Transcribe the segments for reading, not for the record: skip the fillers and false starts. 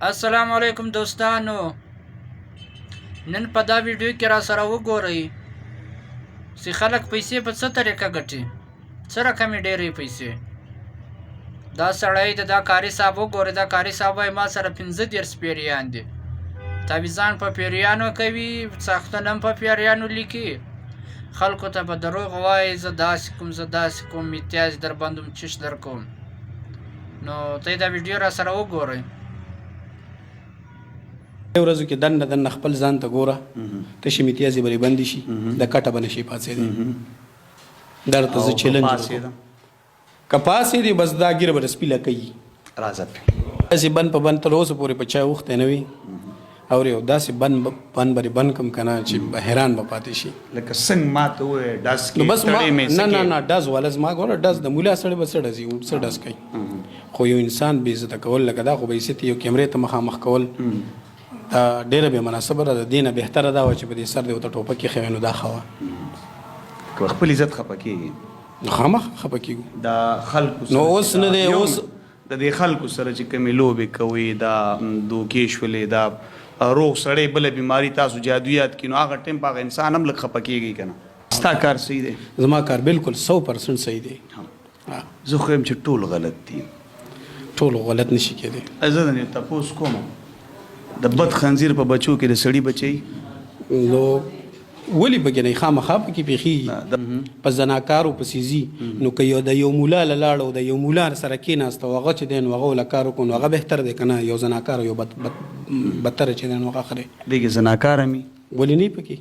अस्सलाम वालेकुम दोस्तानो, नन په دا ویډیو کې را سره وګورئ چې خلک پیسې په څه طریقه ګټي، څه رقمې ډېرې پیسې. دا سړی دا کاري صاحب وګورئ، دا کاري صاحب وایي ما سره 15 پیریان دي، تعویضان په پیریانو کوي، ساختونه هم په پیریانو لیکي، خلکو ته په دروغ وایي زه داسې کوم زه داسې کوم، امتیاز در باندې چش در کوم. نو ته دا ویډیو را سره وګورئ. ورځو کې دنه خپل ځان ته ګوره، تشې امتیازې به بندې شي، د کټه به نشي پاڅېدی. درته زه چیلنج که پاڅېدې بس دا ګیره به د سپي لکوي، داسې بند په بند تر اوسه پورې په چا اوښتی نه وي. او یو داسې بند به بند کړم که نه چې حیران به پاتې شي. لکه څنګه ما ته ووایې ډز نو بس نه ډز والا زما ګوره ډز د مولا سړی به څه ډزي څه ډز کوي، خو یو انسان بې عزته کول لکه دا خو به عزت یو کیمرې ته مخامخ کول دا ډېره بې مناسبه ده. د دې نه بهتره دا وه چې په دې سر دې ورته ټوپک ایښی وی نو دا ښه وه. که خپل عزت خفه کېږي نو خامخ خفه کېږو. دا خلکو نو اوس نه دی، اوس د دې خلکو سره چې کومې لوبې کوي، دا دوکې شولې، دا روغ سړی بله بیماري تاسو جادویات کړي، نو هغه ټایم په هغه انسان هم لږ خفه کېږي که نه. ستا کار صحیح دی؟ زما کار بالکل 100% صحیح دی. زه خو یم چې ټول غلط دي. ټول غلط نشي کېدی. زه د تپوس کوم د بد خنزیر په بچو کې د سړي بچی نو ولې پکې نه خامخا پکې پېښېږي په زناکارو پسې ځي. نو که یو د یو مولا له لاړ او د یو مولا سره کېناست او هغه چې دی نو هغه له کار وکړو نو هغه بهتر دی که نه یو زناکار یو بدتره چې دی نو هغه ښه دی. دې کې زناکار مې ولې نه پکې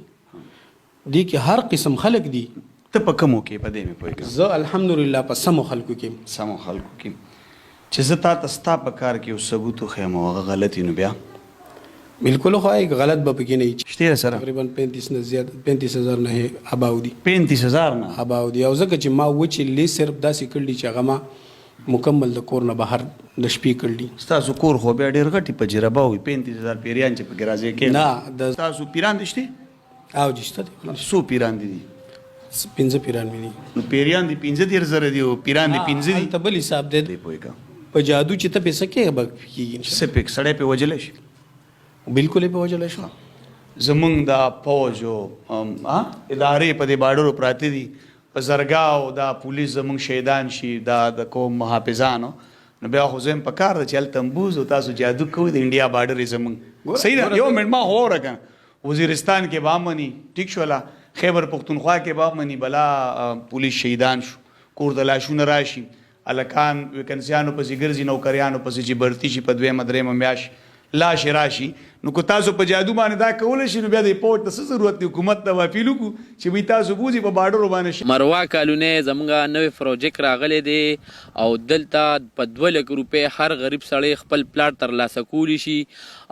دې کې هر قسم خلک دي. ته په کومو کې په دې مې پوهېږم؟ زه الحمدلله په سمو خلکو کې سمو خلکو کې چې زه تا ته ستا په کار کې یو ثبوت وښیم او هغه غلط وي نو بیا بالکل خو غلط به پکې نه وي. شته سره تقریبا 35,000 نه اباو دي. 35,000 نه اباو دي. او ځکه چې ما وچې لې صرف داسې کړلي چې هغه ما مکمل د کور نه بهر د شپې کړلي. ستاسو کور خو بیا ډېر غټي په جربه وي، 35,000 پیریان چې پکې راځي کې نه د ستاسو پیران دي شته؟ او دي شته دي. څو پیران دي؟ 15 پیران مې دي. نو پیریان دي 15,000 دي او پیران دي 15 دي. ته بل حساب دی پوهېږم په جادو چې ته پیسې کې به کېږي سپک سړی په وجلی شي. بالکل په وجلی شو. زمونږ دا فوج او ادارې په دې باډرو پراته دي، په زرګاو دا پولیس زمونږ شهیدان شي، دا د قوم محافظانو، نو بیا خو زه هم په کار ده چې هلته تمبوز او تاسو جادو کوئ د انډیا باډر یې زمونږ صحیح ده. یو منټ ما خو وره که وزیرستان کې به امني ټیک شوله، خیبر پښتونخوا کې به امني بلا پولیس شهیدان شو، کور د لاشونه راشي، هلکان ویکنسیانو پسې ګرځي، نوکریانو پسې چې برتي شي په 2 درېمه میاشت لاش راشي. نو که تاسو په جادو باندې دا کولی شي نو بیا د پورټ ته څه ضرورت دی حکومت ته واپیل وکړو چې وایي تاسو بوځي په باډرو باندې شي. مروه کالونی زموږ نوی پروجیکټ راغلی دی او دلته په 2 لک روپۍ هر غریب سړی خپل پلاټ ترلاسه کولی شي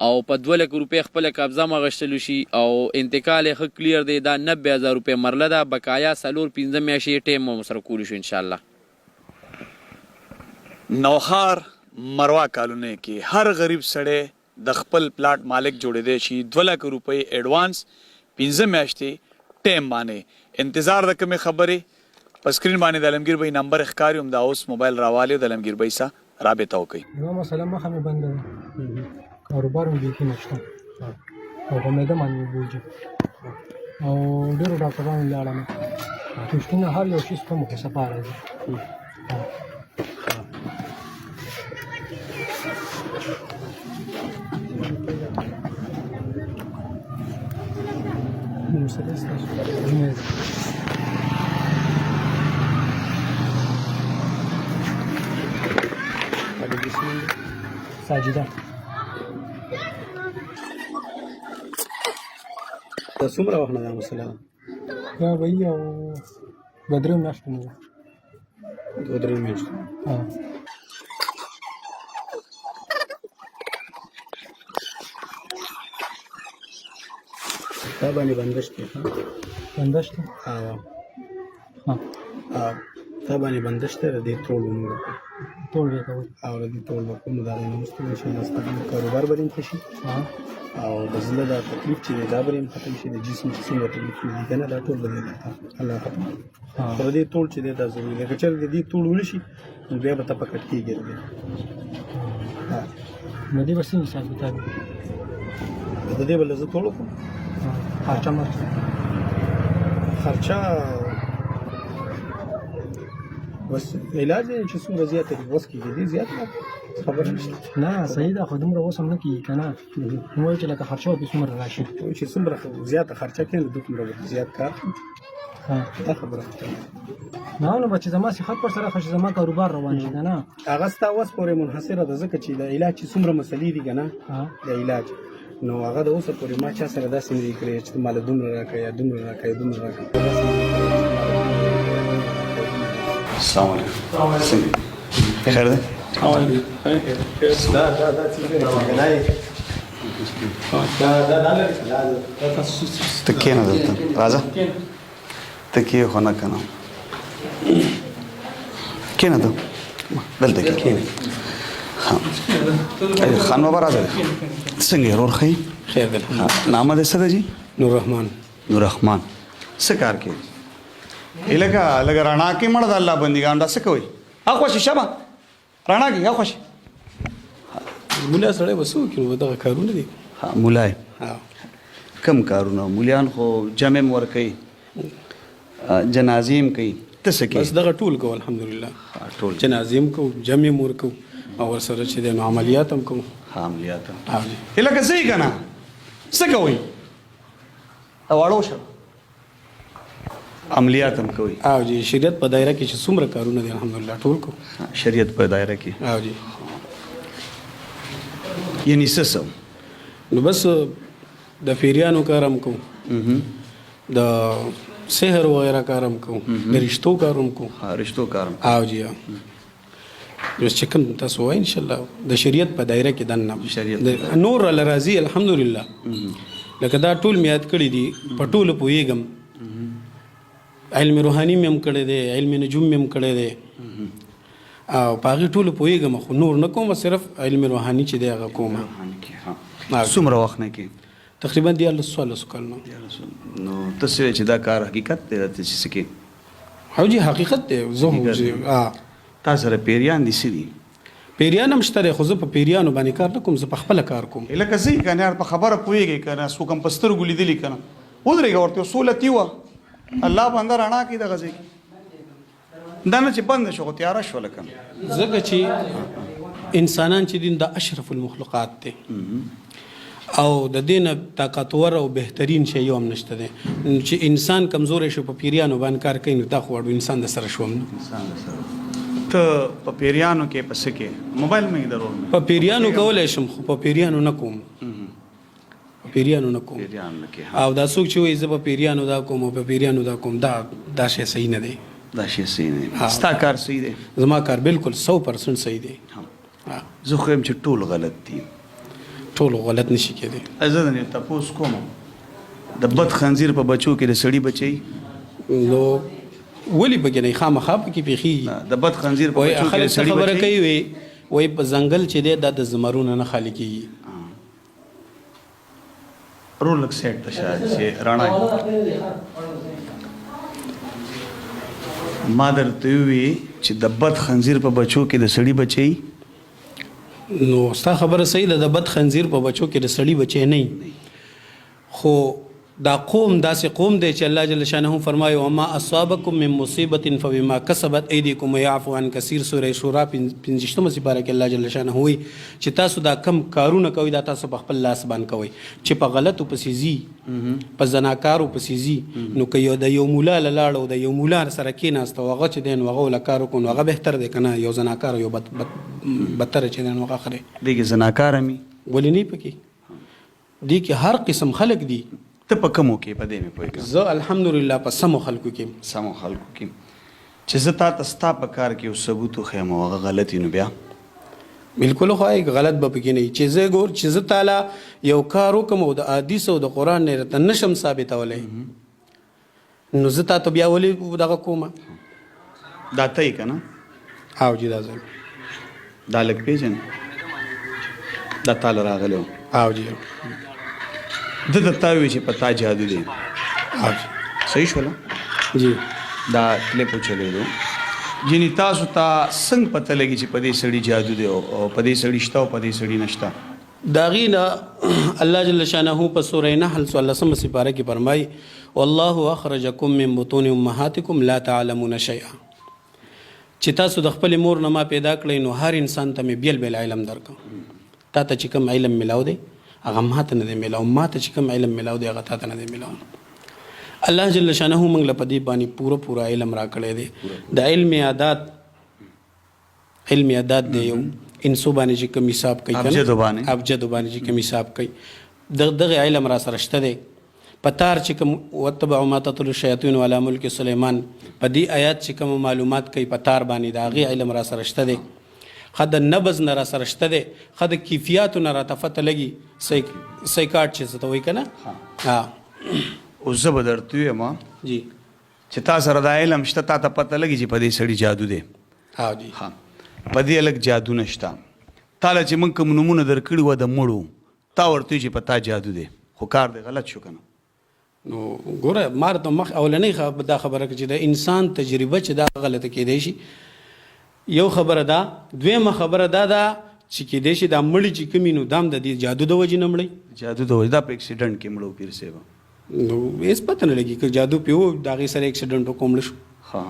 او په 2 لک روپۍ خپله قبضه مغشتلو شي او انتقال یې ښه کلیر دی. دا 90,000 روپۍ مرله ده، بقایا 4-5 میاشتې ټیم مو سره کولی شو انشاءالله. نوخار مروه کالونی کې هر غریب سړی د خپل پلاټ مالک جوړېدی شي. 2 لک روپۍ ایډوانس 15 میاشتې ټیم باندې انتظار د کومې خبرې په سکرین باندې د علمګیر بھائی نمبر ښکاري، هم دا اوس موبایل راوالي د علمګیر بھائی سره رابطه وکړئ. نو مثلا مخه مې بنده ده، کاروبار مې بیخي نشته او په معده باندې مې بوجي او ډېرو ډاکټرانو لاړم، پوښتنه هر یو شي ته مو صفا راځي. ساجده دا څومره وخت نه ده مثلا؟ دا به یې او 2-3 میاشتې نه ده. 2-3 میاشتې. دا باندې بندشت دی. بندشت دی؟ دا باندې بندشت دی. د دې ټول ټول به کوئ او د دې ټول به کوم د هغې نه وروسته انشاءالله ستاسو کاروبار به دې ښه شي او د زړه دا تکلیف چې دی دا به دې ختم شي، د جسم چې څومره تکلیفونه دي که نه دا ټول به دې الله ختم کړي. خو د دې ټول چې دی دا ضروري دی. که چېرې د دې ټول ونه شي نو بیا به ته په کټ کېږې. نو دې به څنګه حساب کتاب وي؟ د دې بل زه ټول کوم خرچه مرچه خرچه بس علاج یې چې څومره زیات دی وس کېږي دې زیات خبره نشته نه صحیح ده خو دومره اوس هم نه کېږي که نه نو وایي چې لکه خرچه وکړي څومره راشي چې څومره زیاته خرچه کړي نو دومره زیات کار دا خبره نه نو به چې زما صحت پر سره ښه شي زما کاروبار روان شي که نه هغه ستا وس پورې منحصره ده ځکه چې د علاج چې څومره مسلې دي که نه د علاج نو هغه د اوسه پورې ما چا سره داسې نه دي کړی چې ته ماله دومره راکړه یا دومره راکړه یا دومره راکړه السلام علیکم څنګه خیر ده ته کېنه دلته راځه ته کې خو نه که نه کېنه ته دلته کېنه خان بابا راځه څنګه ورور ښه خیر ده نامه دې څه ده جي نور رحمان نور رحمان څه کار کوي لکه رڼا کې مړه د الله بندګان دا څه کوي خوشي شبه رڼا کې خوشي مولا سړی به څه وکړي نو دغه کارونه دي مولای کم کارونه مولیان خو جمع م ورکوي جنازې م کوي ته څه کوي بس دغه ټول کوو الحمدلله ټول جنازې م کوو جمع م ورکوو او ورسره چې دی نو عملیات هم کوو عملیات او جی لکه څه یې که نه څه کوئ واړو شه عملیات هم کوي او جی شریعت په دایره کې چې څومره کارونه دي الحمدلله ټول کوو شریعت په دایره کې او جی یعنی څه څه نو بس د پیریانو کار هم کوو د سحر وغیرہ کار هم کوو د رشتو کار هم کوو رشتو کار او جی اوس چې کوم تاسو وایي انشاءالله د شریعت په دایره کې دننه شریعت نور الله راضي الحمدلله لکه دا ټول مې یاد کړي دي په ټولو پوهېږم علم روحاني مې هم کړی دی علم نجوم مې هم کړی دی او په هغې ټولو پوهېږم خو نور نه کوم صرف علم روحاني چې دی هغه کوم څومره وخت نه کې تقریبا 1400 کلونه نو ته څه چې دا کار حقیقت دی راته چې څه کې او جی حقیقت دی زه تا سره پیریان دي څه دي پیریان هم شته دی خو زه په پیریانو باندې کار نه کوم زه په خپله کار کوم لکه څه یې که نه په خبره پوهېږې که نه څوک هم په سترګو لیدلي که نه ودرېږه ورته یو سولتي وه الله بنده رڼا کړي دغه ځای کې دا نه چې بنده شو خو تیاره شوله که نه ځکه چې انسانان چې دي دا اشرف المخلوقات دی او د دې نه طاقتور او بهترین شی یو هم نشته دی چې انسان کمزوری شو په پیریانو باندې کار کوي نو دا خو وړو انسان د سره شوم ته په پیریانو کې په څه کې موبایل مې ضرور په پیریانو کولی شم خو په پیریانو نه کوم پیریانو نه کوم او دا څوک چې وایي زه په پیریانو دا کوم او په پیریانو دا کوم دا شی صحیح نه دی دا شی صحیح نه دی ستا کار صحیح دی زما کار بالکل 100% صحیح دی زه خو یم چې ټول غلط دي ټول غلط نشي کېدی زه د تپوس کوم د بد خنزیر په بچو کې د سړي بچي نو ولې پکې نه خامخا پکې پیښیږي د بد خنزیر په بچو کې د سړي خبره کوي وایي په ځنګل چې دی دا د زمرونه نه خالي کېږي رولک سیټ ته شاید چې رڼا ما درته ووي چې د بد خنزیر په بچو کې د سړي بچي نو ستا خبره صحیح ده د بد خنزیر په بچو کې د سړي بچی نه خو دا قوم داسې قوم دی چې الله جل شانه فرمایي وما اصابکم من مصیبت فبما کسبت ایدیکم ویعفو عن کثیر سوره شورا 15مه سپاره کې الله جل شانه وایي چې تاسو دا کم کارونه کوئ دا تاسو په خپل لاس باندې کوئ چې په غلطو پسې ځي په زناکارو پسې ځي نو که یو د یو مولا له لاړو د یو مولا سره کېناست او هغه چې دی نو هغه له کار وکړو نو هغه بهتر دی که نه یو زناکار یو بدتره چې دی نو هغه ښه دی دې کې زناکار مې ولې نه پکې دې کې هر قسم خلک دي ته په کومو کې په دې مې پوهېږم زه الحمدلله په سمو خلکو کې سمو خلکو کې چې زه تا ته ستا په کار کې یو ثبوت وښیم او هغه غلط وي نو بیا بالکل خو غلط به پکې نه وي چې زه ګور چې زه تعالی یو کار وکړم او د حدیث او د قرآن نه راته نشم ثابتولی نو زه تا ته بیا ولې دغه کومه دا ته یې که نه او جي دا ځای دا لږ پېژنې دا تاله راغلی و او جي ده درته ووي چې په تا جادو دی او جي صحیح شوله جی دا کلیپ وچلېدو یعنی تاسو ته څنګه پته لګي چې په دې سړي جادو دی او په دې سړي شته او په دې سړي نشته؟ داغینا الله جل شانه په سورہ نحل 16 سپاره کې فرمایي والله اخرجکم من بطون امهاتکم لا تعلمون شیئا، چې تاسو د خپل مور نه ما پیدا کړی نو هر انسان ته مې بیل بیل علم درکړ. تا ته چې کوم علم ملاو دی هغه ما ته نه دی ملاو، ما ته چې کوم علم ملاو دی هغه تا ته نه دی ملاو. الله جل شانه موږ له په دې باندې پورا علم را کړی دی. د علم عادات دی یو انسو باندې چې کوم حساب کوي ابجد باندې چې کوم حساب کوي دغه علم را سره شته دی. پتار چې کوم وتبع ما تتلو الشیاطین علی ملک سلیمان په دې آیات چې کوم معلومات کوي پتار باندې دغه علم را سره شته دی. خد نبض نه را سره شته دی، خد کیفیات نه را تفته لګي سایکاټ چې څه ته وایي کنه. ها اوس زه به درته وایم جی چې تا سره دا علم شته، تا ته پته لګي چې په دې سړي جادو دی. ها جی ها په دې الګ جادو نشته. تاله چې موږ کوم نمونه درکړي و د مړو، تا ورته چې په تا جادو دی، خو کار دی غلط شو کنه. نو ګوره مار ته مخ اولنۍ دا خبره چې د انسان تجربه چې دا غلطه کېدی شي یو خبره ده. دویمه خبره دا ده چې کېدی شي دا مړي چې کومي نو دام د دې جادو د وجې نه مړی، جادو د وجې دا په اکسیډنټ کې مړو پیر صاحب. نو هېڅ پته نه لګي که جادو پې و د هغې سره اکسیډنټ وکړو مړه شو. ها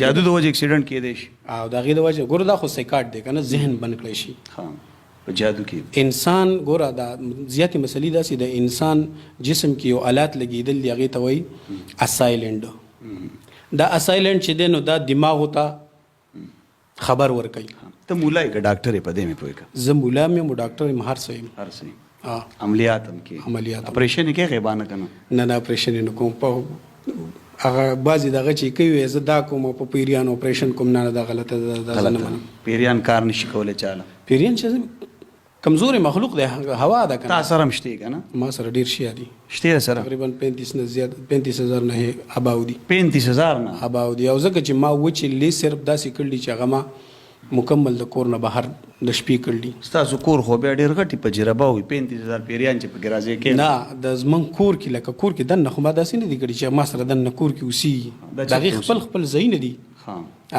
جادو د وجې اکسیډنټ کېدی شي او د هغې د وجې ګوره دا خو سایکاټ دی که نه ذهن بند کړی شي. ها په جادو کې انسان ګوره دا زیاتې مسلې داسې د انسان جسم کې یو آلات لګېدل دي هغې ته وایي اسایلنډ. دا اسایلنډ چې دی نو دا دماغو ته خبر ورکوي. ته مولا یې که ډاکټر یې په دې مې پوهې که؟ زه مولا م یم ډاکټر یم هر څه یم. هر څه عملیات هم کې؟ عملیات اپریشن یې کې غیبانه که نه؟ نه اپریشن یې نه کوم. په هغه بعضې دغه چې کوي زه دا کوم او په پیریان اپریشن کوم نه دا غلطه ده. زه نه منم پیریان کار نشي کولی چاله. پیریان چې کمزوري مخلوق دی هوا ده که تا سره هم شته که نه؟ ما سره ډېر شي دي شته سره تقریبا 35 نه زیات 35000 نه اباو دي. 35000 نه اباو دي. او ځکه چې ما وچې لې صرف داسې کړلي چې هغه ما مکمل د کور نه بهر د شپې کړلي. ستاسو کور خو بیا ډېر غټي په جربه وي 35000 پیریان چې پکې راځي کې نه د زمونږ کور کې لکه کور کې دننه خو ما داسې نه دي کړي چې ما سره دننه کور کې اوسېږي. د هغې خپل ځایونه دي.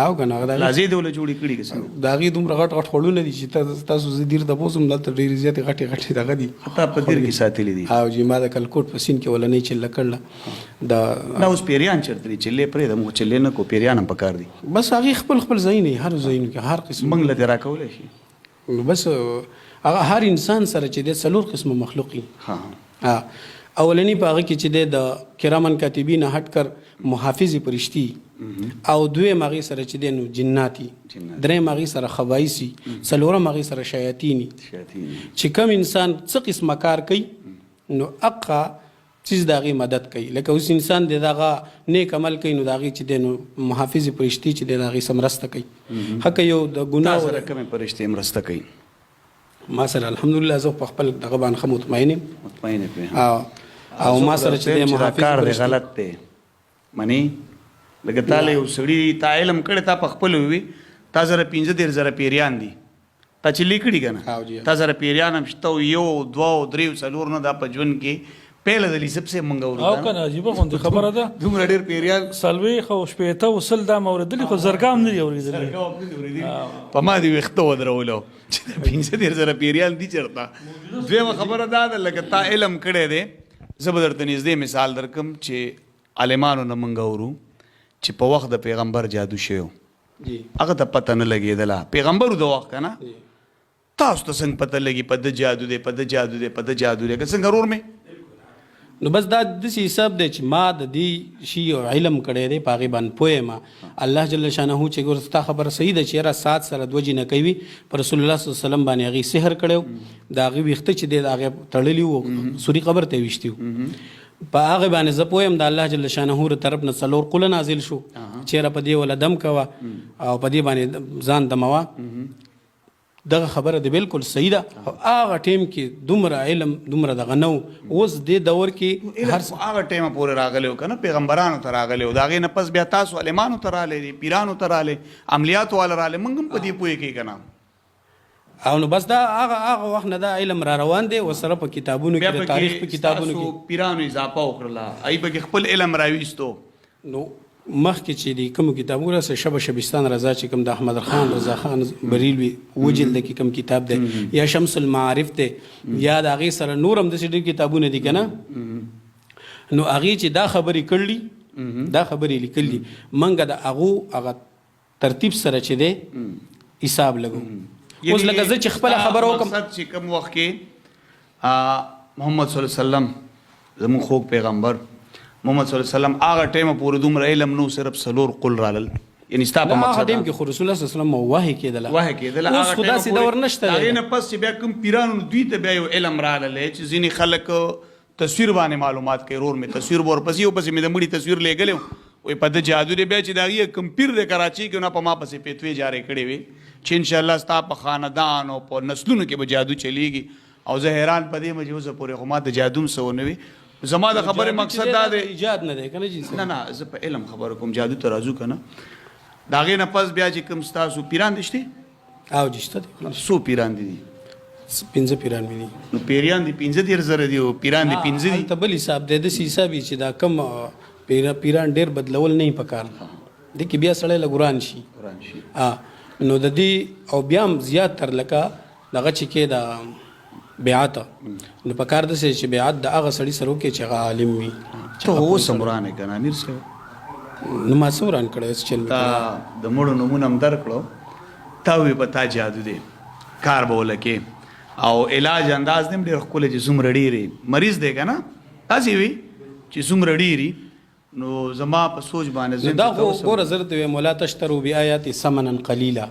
او که نه لازې دې ولې جوړې کړي که څنګه؟ د هغې دومره غټ غټ خوړونه دي چې تاسو زه دیر ته بوځم دلته ډېرې زیاتې غټې دغه دي. حتی په دیر کې ساتلي دي. او جی ما د کلکوټ په سیند کې ولنۍ چله کړله دا اوس پیریان چېرته دي؟ چلې پرېږده موږ چلې نه کوو، پیریان هم پکار دي. بس هغې خپل ځایونه هر ځایونو کې هر قسم موږ له دې راکولی شي. نو بس هغه هر انسان سره چې دی 4 قسمه مخلوق وي. اولنی په هغه کې چې دی د کرامن کاتبین هټ کر محافظ پرشتي، او دویم هغې سره چې دی نو جناتی، دریم هغې سره خبایسي، څلورم هغې سره شیاطیني. چې کم انسان څه قسمه کار کوي نو اقا چیز د هغې مدد کوي. لکه اوس انسان دی دغه نیک عمل کوي نو د هغې چې دی نو محافظ پرشتي چې دی د هغې سره مرسته کوي. حقه یو د ګناه سره کومې پرشتې مرسته کوي؟ ما سره الحمدلله زه په خپل دغه باندې ښه مطمئن یم. مطمئن یې او ما سره چې دی محافظ کار دی غلط دی مني. لکه تا له یو سړي تا علم کړی تا په خپل وي تا سره 15000 پیریان دي تا چې لیکړي که نه تا سره پیریان هم شته 1 2 3 4 نه دا په ژوند کې پهله د لیسب سه مونږ ورو او کنه عجیبه غونډه خبره ده. دومره ډېر پیریان سلوي خو شپېته وصل دا موردلی خو زرګام نه دی اورېدلی. په ما دې ویښته ودرولو چې 15000 پیریان دي چېرته. دویمه خبره دا ده لکه تا علم کړی دی، زه به درته نږدې مثال درکړم چې عالمانو نه مونږ اورو چې په وخت د پیغمبر جادو شوی هغه ته پته نه لګېدله. پیغمبرو د وخت که نه تاسو ته څنګه پته لګي په د جادو دی په د جادو دی په د جادو دی که څنګه ورور مې؟ نو بس دا داسې حساب دی چې ما د دې شي علم کړی دی په هغې باندې پوه یم. الله جل شانه چې ګوره ستا خبره صحیح ده چې یاره سات سره 2 جینه کوي په رسول الله صلی الله علیه وسلم باندې هغې سحر کړی و، د هغې ویښته چې دی د هغې تړلي وو سوري قبر ته یې ویشتي وو. په هغې باندې زه پوه یم د الله جل شانه ر طرف نه 4 قله نازل شو چېره په دې وله دم کوه او په دې باندې ځان دموه. دغه خبره د بالکل صحیح ده. هغه ټیم کې دومره علم دومره دغه نه اوس دې دور کې هغه ټیمه پورې راغلی و که نه پیغمبرانو ته راغلی و، د هغې نه پس بیا تاسو عالمانو ته راغلی دي، پیرانو ته راغلی، عملیاتو والا راغلی، موږ هم په دې پوهېږي که نه. او نو بس دا هغه وخت نه دا علم را روان دی ورسره په کتابونو کې د تاریخ په کتابونو کې پیرانو اضافه وکړله هغوی پکې خپل علم راویستو. نو مخکې چې د کوم کتابونه سره شب شبستان رضا چې کوم د احمد خان رضا خان بریلوي وجلد کې کوم کتاب دی یا شمس المعارف دی یا د هغې سره نور هم داسې ډېر کتابونه دي که نه نو هغې چې دا خبرې کړلي دا خبرې لیکلي موږ د هغه ترتیب سره چې دی حساب لګو اوس لکه زه چې خپله خبره وکړم مقصد چې کوم وخت کې محمد صلی الله علیه وسلم زموږ خوږ پیغمبر محمد صلی الله علیه وسلم هغه ټیمه پورې دومره علم نو صرف څلور قل رالل یعنی ستا په مقصد ټیم کې خو رسول الله صلی الله علیه وسلم وحی کېدله وحی کېدله اوس خو داسې دور نشته دی هغې نه پس چې بیا کوم پیرانو دوی ته بیا یو علم راغلی چې ځینې خلک تصویر باندې معلومات کوي ورور مې تصویر به ورپسې ورپسې مې د مړي تصویر لیږلی وایي په ده جادو دی بیا چې د هغې کوم پیر دی کراچۍ کې نه په ما پسې پیتوې جارې کړې وي چې انشاءالله ستا په خاندان او په نسلونو کې به جادو چلیږي او زه حیران په دې مې چې اوسه پورې خو ما د جادو هم څه ونه وي زما د خبرې مقصد دا دی ایجاد نه دی که نه جی نه زه په علم خبره کوم جادو ته راځو که نه د هغې نه پس بیا چې کوم ستاسو پیران دي شته او جی شته دی څو پیران دي 15 پیران مې دي نو پیریان دي 15,000 دي او پیران دي 15 دي هلته بل حساب دی داسې حساب چې دا کم پیران ډېر بدلول نه پکار دې کې بیا سړی له ګران شي نو د دې او بیا هم زیات تر لکه دغه چې کې د بیعت نو پکار داسې چې بیعت د هغه سړي سره وکړي چې هغه عالم وي ته اوس هم ورانې که نه امیر صاحب نو ما څه وران کړی اوس چل تا د مړو نومونه هم درکړو تا وی په تا جادو دی کار به ولکې او علاج انداز دې هم ډېر ښکلی چې څومره ډېرې مریض دی که نه داسې وي چې څومره ډېري نو زما په سوچ باندې دا خو ګوره زه درته وایم ولا تشترو بآیات ثمنا قلیلا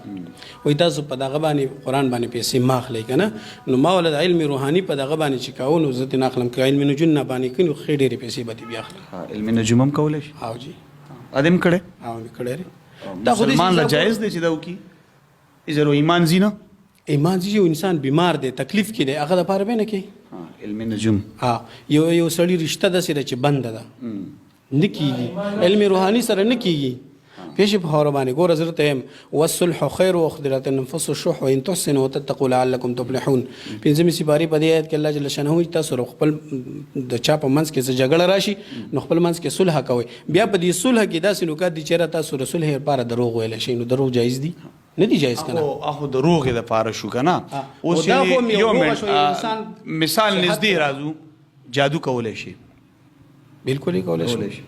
وایي تاسو په دغه باندې قرآن باندې پیسې مه اخلئ که نه نو ما ولا د علم روحاني په دغه باندې چې کوو نو زه ترې نه اخلم که علم نجوم نه باندې کوي نو ښې ډېرې پیسې به ترې بیا اخلم علم نجوم هم کولی شي او جی ادم کړی او مې کړی دی مسلمان له جایز دی چې دا وکړي زرو ایمان ځي نه ایمان چې یو انسان بیمار دی تکلیف کې دی هغه دپاره به نه کوي علم نجوم یو سړي رشته داسې ده چې بنده ده نه کېږي علم روحاني سره نه کېږي پیش په خبره باندې ګوره زه درته یم والصلح خیر واخدرت النفس الشح وان تحسنوا وتتقوا لعلکم تفلحون پنځمې سپارې په دې آیت کې الله جل شانه تاسو خپل د چا په منځ کې څه جګړه راشي نو خپل منځ کې صلح کوئ بیا په دې صلح کې داسې نکات دي چېرې تاسو د صلح لپاره دروغ ویلی شئ نو دروغ جایز دي نه دي جایز که نه اخو د روغې دپاره شو که نه اوس یو منټ مثال نږدې راځو جادو کولی شي بالکل یې کولی شي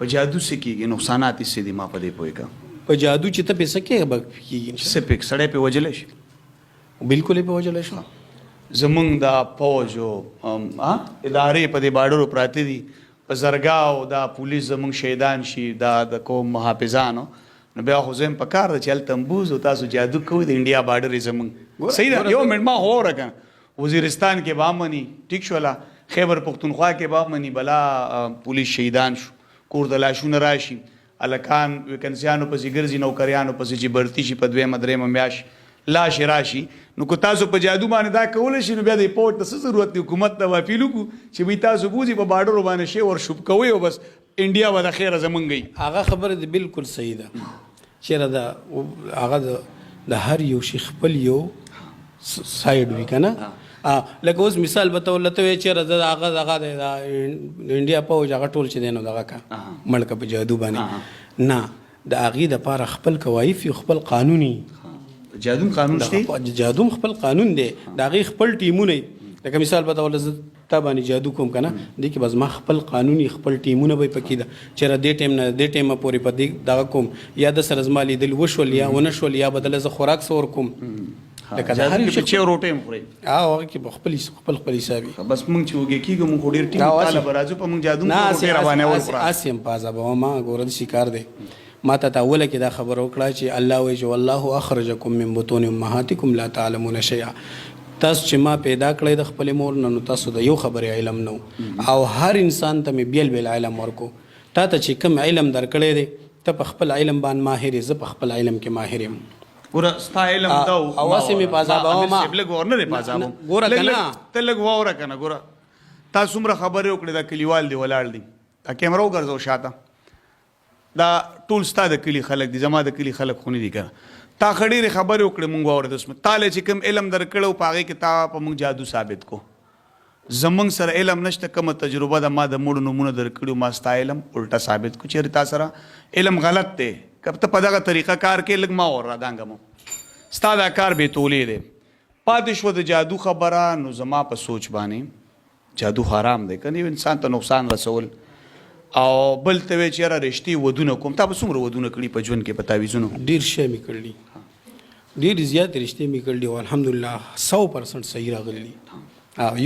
په جادو څه کېږي نقصانات یې څه دي ما په دې پوهېږم په جادو چې ته پې څه کې به کېږي څه پې سړی پې وجلی شي بالکل یې پې وجلی شي زمونږ دا فوج او ادارې په دې باډرو پراته دي په زرګاو دا پولیس زمونږ شهیدان شي دا د کوم محافظانو نو بیا خو زه هم په کار ده چې هلته تمبوز او تاسو جادو کوئ د انډیا باډر یې زمونږ صحیح ده یو منټ ما خو وره که وزیرستان کې به هم مني ټیک شوله خیبر پختونخوا کې به هم مني بلا پولیس شهیدان شو کور ته لاشونه راشي هلکان ویکنسیانو پسې ګرځي نوکریانو پسې چې برتي شي په دویمه درېیمه میاشت لاش راشي نو که تاسو په جادو باندې دا کولی شي نو بیا د پورټ ته څه ضرورت دی حکومت ته به اپیل وکړو چې بی تاسو بوځي په باډرو باندې شی ورشوب کوئ او بس انډیا به د خیره زمونږ وي هغه خبره د بالکل صحیح ده چېرې د هغه د هر یو شي خپل یو سایډ وي که نه لکه اوس مثال به ته ورته وایې چېرې زه دغه دی د انډیا پوج هغه ټول چې دی نو دغه که مړ که په جادو باندې نه د هغې دپاره خپل کوایف یو خپل قانوني جادو قانون شته جادو خپل قانون دی د هغې خپل ټیمونه لکه مثال به ته ورته زه تا باندې جادو کوم که نه دې کې بس ما خپل قانوني خپل ټیمونه به یې پکې ده چېرې دې ټیم نه دې ټیمه پورې په دې دغه کوم یا د سره زما لیدل وشول یا ونه شول یا بدله زه خوراک څه ورکوم لکه د هر چې چیو روټه هم خوري هغه کې خپل حساب بس مونږ چې وګي کیږو مونږ ډیر ټیم تعالی برازو په مونږ جادو روټه روانه ورکړه اسیم پازا به ما ګورل شکار دی ما ته اوله کې دا خبر وکړه چې الله وجه والله اخرجکم من بطون امهاتکم لا تعلمون شیئا تاسو چې ما پیدا کړی د خپل مور نه نو تاسو د یو خبرې علم نو او هر انسان ته مې بیل بیل علم ورکو تا ته چې کوم علم درکړی دی ته په خپل علم باندې ماهر یې زه په خپل علم کې ماهر یم ګوره ستا علم دا اواسې مې پازابه ما لږ ورنه دی پازابه ګوره که نه ته لږ واوره که نه ګوره تا څومره خبرې وکړې دا کلیوال دی ولاړ دي دا کیمره وګرځو شاته دا ټول ستا د کلي خلک دي زما د کلي خلک خو نه دي که تا ښه ډېرې خبرې وکړې مونږ واورېد اوس تا له چې کوم علم درکړی و په هغې کې تا په مونږ جادو ثابت کو زمونږ سره علم نشته کومه تجربه ده ما د مړو نومونه درکړي ما ستا علم الټا ثابت کو چېرې تا سره علم غلط دی که ته په دغه طریقه کار کې لږ ما ور رادانګمو ستا دا کار بې تولې دی پاتې شوه د جادو خبره نو زما په سوچ باندې جادو حرام دی که نه انسان ته نقصان رسول او بل ته وایي چې یاره رښتې ودونه کوم تا به څومره ودونه کړي په ژوند کې په تعویضونو ډېر شی مې کړي ډېرې زیاتې رښتې مې کړي او الحمدلله 100% صحیح راغلي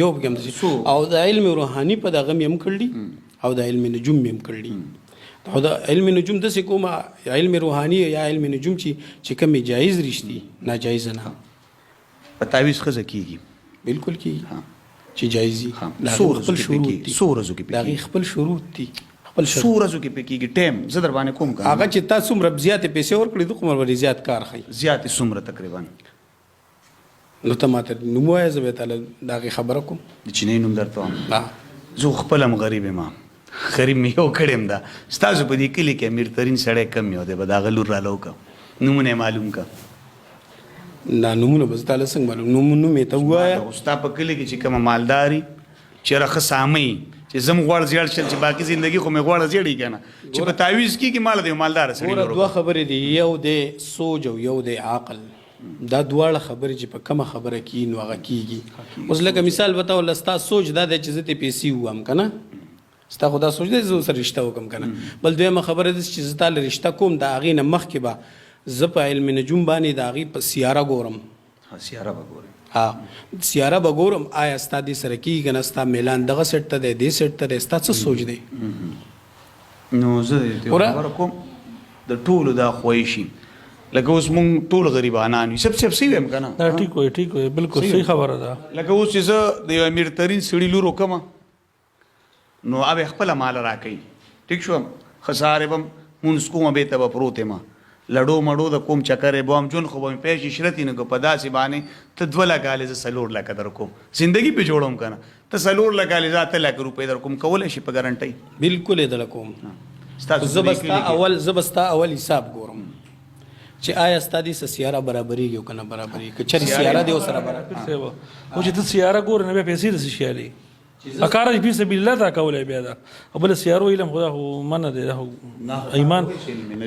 یو پکې هم داسې او د علم روحاني په دغه مې هم کړي او د علم نجوم مې هم کړي او د علم نجوم داسې کومه علم روحاني یا علم نجوم چې کومې جایز رښتي ناجایز نه په تعویض ښځه کېږي بالکل کېږي چې جایز دي څو ورځو کې د هغې خپل شروط دي خپل څو ورځو کې پې کېږي ټایم زه در باندې کوم هغه چې تا څومره زیاتې پیسې ورکړي دومره ورې زیات کار ښایي زیاتې څومره تقریبا نو ته ماته نوم ووایه زه به تعالی د هغې خبره کوم د چینۍ نوم درته وایم زه خپل هم غریب یم غریب مې یو کړی یم دا ستاسو په دې کلي کې امیرترین سړی کم یو دی به د هغه لور رالو که نومونه یې معلوم که نه نومونه به زه تعالی څنګه معلوم نوم یې ته ووایه ستا په کلي کې چې کومه مالداري چېرې ښه سامه چې زه م غواړ زیړ شل چې باقي زندګي خو مې غواړه زیړي که نه چې په تعویض کېږي ماله د یو مالداره سړي دوه خبرې دي یو دی سوچ او یو دی عقل دا دواړه خبرې چې په کومه خبره کېږي نو هغه کېږي اوس لکه مثال بتاو له ستا سوچ دا دی چې زه ته پیسې ووایم که نه ستا خو دا سوچ دی زه ورسره رشته وکړم که نه بل دویمه خبره ده چې زه تاله رشته کوم د هغې نه مخکې به زه په علم نجوم باندې د هغې په سیاره ګورم سیاره به ګورې سیاره به ګورم آیا ستا دې سره کېږي که نه ستا میلان دغه سیټ ته دی دې سیټ ته دی ستا څه سوچ دی نو زه دې خبره کوم د ټولو دا خوښي لکه اوس مونږ ټول غریبانان یو سب سی ویم که نه دا ټیک وایي بالکل صحیح خبره ده لکه اوس چې زه د یو امیرترین سړي لور وکړم نو هغه به خپله ماله راکوي ټیک شو ښه سهار به مونځ کومه بېرته به پروت یم لډو مډو د کوم چکر یې به هم جون خو به مې پیسې شرطي نه که په داسې باندې ته 2 لکه حالې زه 4 لکه در کوم زندګي پې جوړوم که نه ته 4 لکه حالې زه 8 لکه روپۍ در کوم کولی شي په ګارنټۍ بالکل یې دله کوم زه به ستا اول حساب ګورم چې آیا ستا دې څه سیاره برابرېږي او که نه برابرېږي که چېرې سیاره دې ورسره برابر او چې ته سیاره ګورې نه بیا پیسې داسې شیالې کار فی سبیل الله تا کولی بیا دا او بله سیارو علم خو دا خو منع دی دا خو ایمان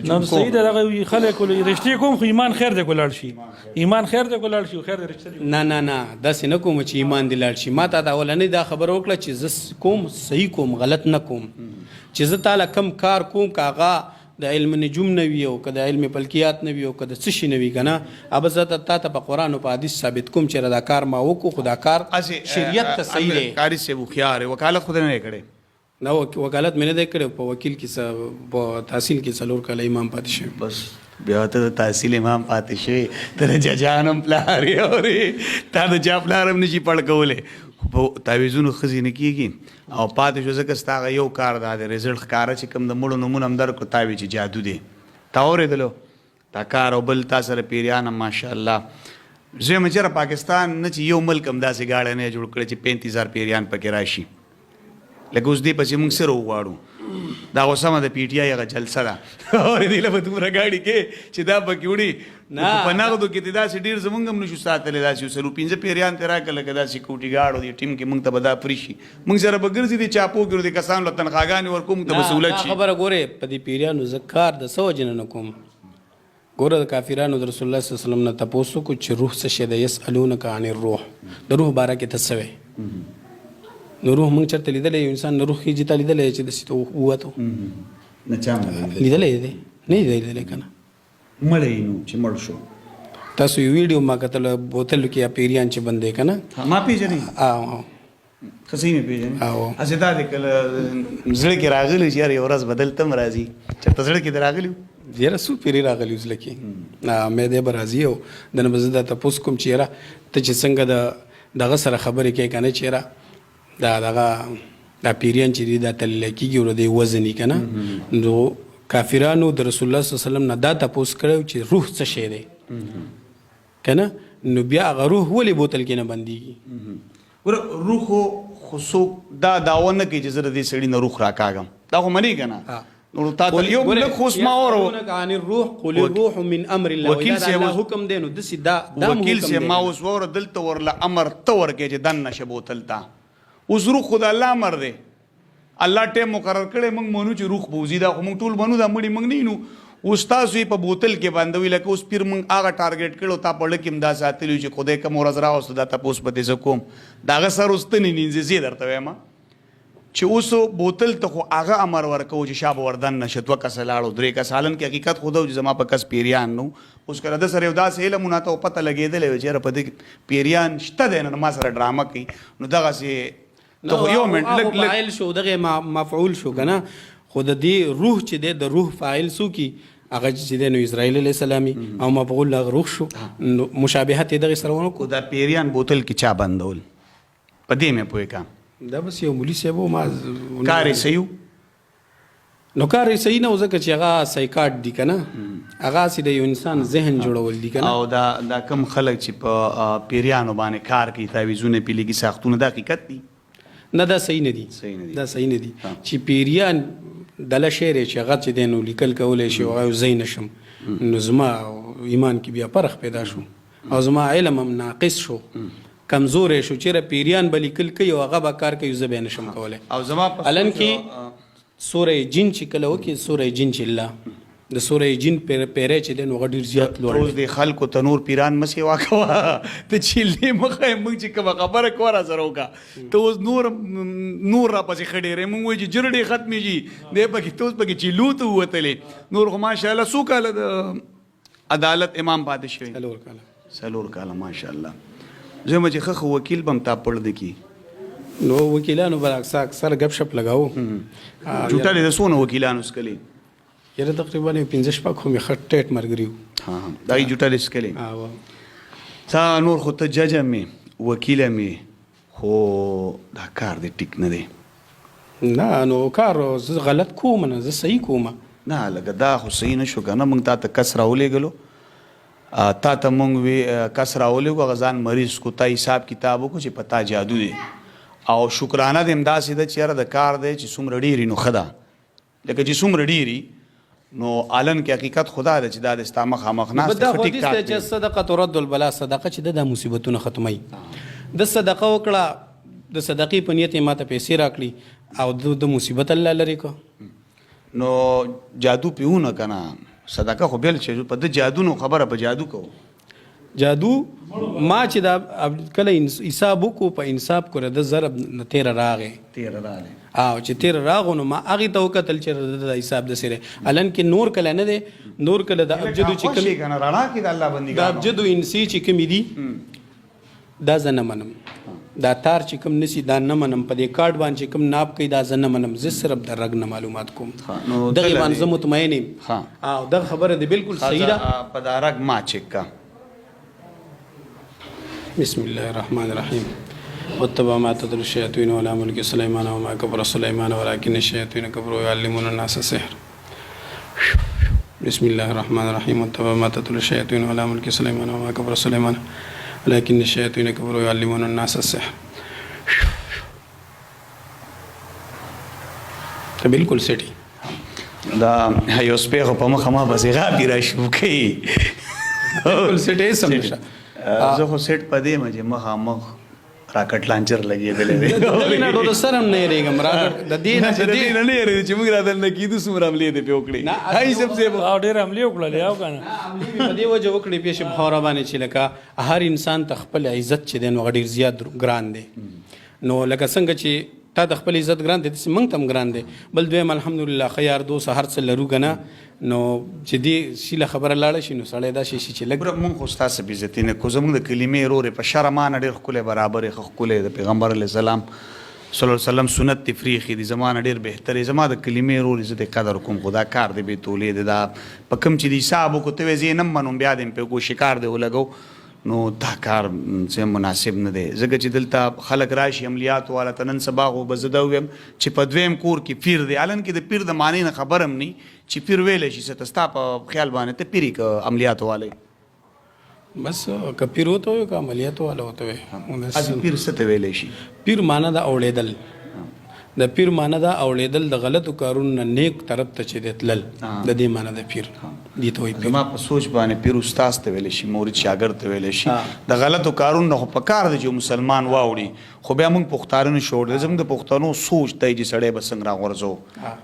نه صحیح دی دغه خلک رښتې کوم خو ایمان خیر دی که لاړ شي ایمان خیر دی که لاړ شي خیر دی رښتیا نه نه نه داسې نه کوم چې ایمان دې لاړ شي ما ته دا اولنۍ دا خبره وکړه چې زه کوم صحیح کوم غلط نه کوم چې زه تاله کم کار کوم که هغه د علم نجوم نه وي او که د علم فلکیات نه وي او که د څه شي نه وي که نه ابه زه تا ته په قرآن او په حدیث ثابت کوم چې دا کار ما وکړو خو دا کار شریعت ته صحیح دی قاري صاحب هوښیار دی وکالت خو دې نه کړی نه وکالت مې نه دی کړی په وکیل کې په تحصیل کې 4 کاله امام پاتې شوی بس بیا ته د تحصیل امام پاتې شوی ته د ججان هم پلار یې اورې تا د چا پلار هم نشي پړ کولی په تعویضونو ښځې نه کېږي او پاتې شو ځکه ستا هغه یو کار دا دی رزلټ ښکاره چې کوم د مړو نومونه هم درکړو تا وی چې جادو دی تا اورېدلو دا کار او بل تا سره پیریان هم ماشاءالله زه یم چېرې پاکستان نه چې یو ملک هم داسې گاډی نه جوړ کړی چې 35,000 پیریان پکې راشي لکه اوس دې پسې موږ سره وغواړو دا خو سمه د پی ټي آی هغه جلسه ده اورې دې له به دومره ګاډي کې چې دا پکې وړي په نغدو کې دې داسې ډېر زمونږ هم نشو ساتلی داسې یو 15 پیریان ترې راکړه لکه دا سیکورټي ګارډ او دې ټیم کې موږ ته به دا فري شي موږ سره به ګرځي دې چاپو کړو دې کسانو له تنخواګانې ورکوو موږ ته به سهولت شي خبره ګورې په دې پیریانو زه کار د څه وجې نه کوم ګوره د کافرانو د رسول الله صلی الله علیه وسلم نه تپوس وکړو چې روح څه شی دی یسألونک عن الروح د روح باره کې ته څه وایې نو روح موږ چېرته لیدلی یو انسان روح خېجي ته لیدلی چې داسې ته ووتو نه چا لیدلی دی نه دی لیدلی که نه مړی نو چې مړ شو تاسو یو ویډیو ما کتل بوتلو کې یا پیریان چې بندې که نه ما پېژنې ښه صحیح مې پېژنې هسې دا دی کله زړه کې راغلی چې یار یو ورځ به دلته هم راځي چېرته زړه کې دې راغلي یاره څو پیرې راغلي زړه کې مې دی به راځي او د نه به زه دا تپوس کوم چې یاره ته چې څنګه د دغه سره خبرې کوې که نه چې یاره دا پیریان چې دي دا تللی کېږي او د وزني که نه نو کافرانو د رسول الله صلی الله علیه وسلم نه دا تپوس کړی چې روح څه شی دی که نه نو بیا هغه روح ولې بوتل کې نه بندېږي ګوره روح خو څوک دا دعوه نه کوي چې زه د دې سړي نه روح راکاږم دا خو منې که نه نو تا ته یو لږ خو اوس ما عن الروح قل الروح من امر الله وکیل صاحب حکم دی نو داسې دا وکیل صاحب ما اوس واوره دلته ورله امر ته ورکړې چې دننه شه بوتل ته اوس روح خو د الله امر دی، الله ټیم مقرر کړی، موږ منو چې روح به وځي، دا خو موږ ټول منو، دا مړي موږ نه یو. اوس تاسو یې په بوتل کې باندوي، لکه اوس پیر موږ هغه ټارګېټ کړو، تا په لکه دا ساتلی چې خدای کوم ورځ راوسته دا تپوس به دې زه کوم، د هغه سر اوس ته نه نینځي. زه درته وایم چې اوس بوتل ته خو هغه امر ورکوو چې شا به وردن نشه، 2 کسه لاړو 3 کسه، حالانکې حقیقت خو دا و چې زما په کس پیریان نو. اوس کله د سره یو داسې علم ته پته لګېدلی وي چې یاره په دې پیریان شته دی، نو ما سره ډرامه کوي، نو دغسې ته خو یو منټ فاعل شو، دغه مفعول شو که نه، خو د دې روح چې دی د روح فاعل څوکي هغه چې دی نو اسرائیل علیه السلامي او مفعول هغه روح شو، نو مشابهت یې دغې سره ونه خو دا پیریان بوتل کې چا بندول په دې مې پوهې کام دا بس یو مولي صاحب و، ما کار یې صحیح نو کار یې صحیح نه و، ځکه چې هغه سایکاټ دي که نه، هغه هسې د یو انسان ذهن جوړول دي که نه. او دا کم خلک چې په پیریانو باندې کار کوي، تعویذونه پې لګي، ساختونه، دا حقیقت دي نه؟ دا صحیح نه دي، دا صحیح نه دي چې پیریان دله شعر چې هغه چې دی نو لیکل کولی شي، هغه زه نشم، نو زما ایمان کې بیا فرق پیدا شو او زما علم هم ناقص شو، کمزوری شو. چېرې پیریان به لیکل کوي او هغه به کار کوي، زه بیا نشم کولی. او زما الان کې سوره جن چې کله وکړي، سوره جن چې الله د سوره جن پیری چې دی نو هغه ډېر زیات لوړ اوس د خلکو ته نور پیران مه سیوا کوه، ته چیلې مخه یې، موږ چې کومه خبره کوه را سره وکړه، ته اوس نور راپسې ښه ډېری، موږ وایو چې جرړې ختمېږي، دی پکې ته اوس پکې چیلو ته ووتلې. نور خو ماشاءالله څو کاله د عدالت امام پاتې شوی؟ 4 کاله ماشاءالله. زه یم چې ښه ښه وکیل به هم تا پړده کي. نو وکیلانو به اکثر ګپ شپ لګاو. جوټه د څونه وکیلانو سکلي؟ یاره تقریبا 15 خو مې ښه ټیټ ملګري وو. دا یې جوټه سکلي؟ تا نور خو ته ججه مې وکیله مې، خو دا کار دی ټیک نه دی. نه نو کار زه غلط کوم نه، زه صحیح کوم. نه لکه دا خو صحیح نه شو که نه، موږ تا ته کس راولېږلو، تا ته موږ کس راولېږو، هغه ځان مریض کو، تا حساب کتاب وکړو چې په تا جادو دی، او شکرانه دې همداسې ده چې یاره د کار دی چې څومره ډېري نو ښه ده، لکه چې څومره ډېري نو عالم کې حقیقت خدا ده چې دا د ستا مخامخ ناست دا حدیث دی چې صدقه ترد البلا، صدقه چې د مصیبتونه ختموي. د صدقه وکړه، د صدقې په نیت یې ماته پیسې راکړي او د مصیبت الله لرې کړه، نو جادو پیونه که نه، صدقه خو بیل چې په د جادو نو خبره په جادو کوو. جادو ما چې دا کله حساب وکړو، په انصاف کړه د ضرب نه تیره راغی او چې تیر راغو، نو ما هغې ته وکتل چې د حساب د سره الان کې نور کله نه دی، نور کله د ابجدو چې کوم د ابجدو انسی چې کومې دي دا زه نه منم، دا تار چې کوم نسی دا نه منم، په دې کارډ باندې چې کوم ناب کوي دا زه نه منم، زه صرف د رګ نه معلومات کوم، دغې باندې زه مطمئن یم او دغه خبره دی بالکل صحیح ده. په دا رګ ما چک کا. بسم الله الرحمن الرحیم. واتبع ما تتلو الشياطين على ملك سليمان وما كفر سليمان ولكن الشياطين كفروا يعلمون الناس السحر. بسم الله الرحمن الرحيم. واتبع ما تتلو الشياطين على ملك سليمان وما كفر سليمان ولكن الشياطين كفروا يعلمون الناس السحر. ته بالکل سټي دا یو سپیغه په مخه ما بسې غاپي را شروع کوي، بالکل سټي سم نشه. زه خو سیټ په دې م چې مخامخ راکټ لانچر لګېدلی دی، نه نو د سره هم نه یېرېږم، راکټ د دې نه نه یېرېږي چې موږ رادلنه کېدو څومره حملې دې پې وکړې. هاي صاحب او ډېرې حملې وکړلې او که نه حملې مې په دې وجه وکړې پېښې بخوره باندې چې لکه هر انسان ته خپل عزت چې دی نو هغه ډېر زیات ګران دی، نو لکه څنګه چې تا د خپل عزت ګران دی داسې موږ ته هم ګران دی. بل دویم الحمدلله ښه یار دوست هر څه لرو که نه، نو چې دې شي له خبره لاړه شي نو سړی دا شي چې لږ ګوره مونږ خو ستاسو بې عزتي نه کوو، زموږ د کلمې رورې په شرع مانه ډېر ښکلی برابر یې ښه ښکلی د پیغمبر علیه السلام صلی الله علیه وسلم سنت تفریخي دي، زما نه ډېر بهتر یې، زما د کلمې رورې زه د قدر کوم، خو دا کار دی بې تولې دی، دا په کوم چې د حساب وکړو ته وایې زه یې نه منم، بیا دې پې کو شکار دی ولګو، نو دا کار څه مناسب نه دی، ځکه چې دلته خلک راشي عملیات والا ته نن سبا خو به زه دا ووایم چې په دویم کور کې پیر دی، حالان کې د پیر د معنی نه خبر هم نه چې پیر ویلی شي څه ته ستا په خیال باندې ته پیري که عملیات والی بس که پیر وته وي که عملیات والا وته وي. پیر څه ته ویلی شي؟ پیر معنا د اوړېدل، د پیر معنی دا اوړېدل د غلطو کارونو نه نیک طرف ته چې دی تلل د دې معنی د پیر دې ته وایي پیر. زما په سوچ باندې پیر استاد ته ویلی شي، مرید شاګرد ته ویلی شي. د غلطو کارونو نه خو په کار دی چې مسلمان واوړي، خو بیا موږ پښتانه شوړ دی. زموږ د پښتنو سوچ دی چې سړی به څنګه راغورځو،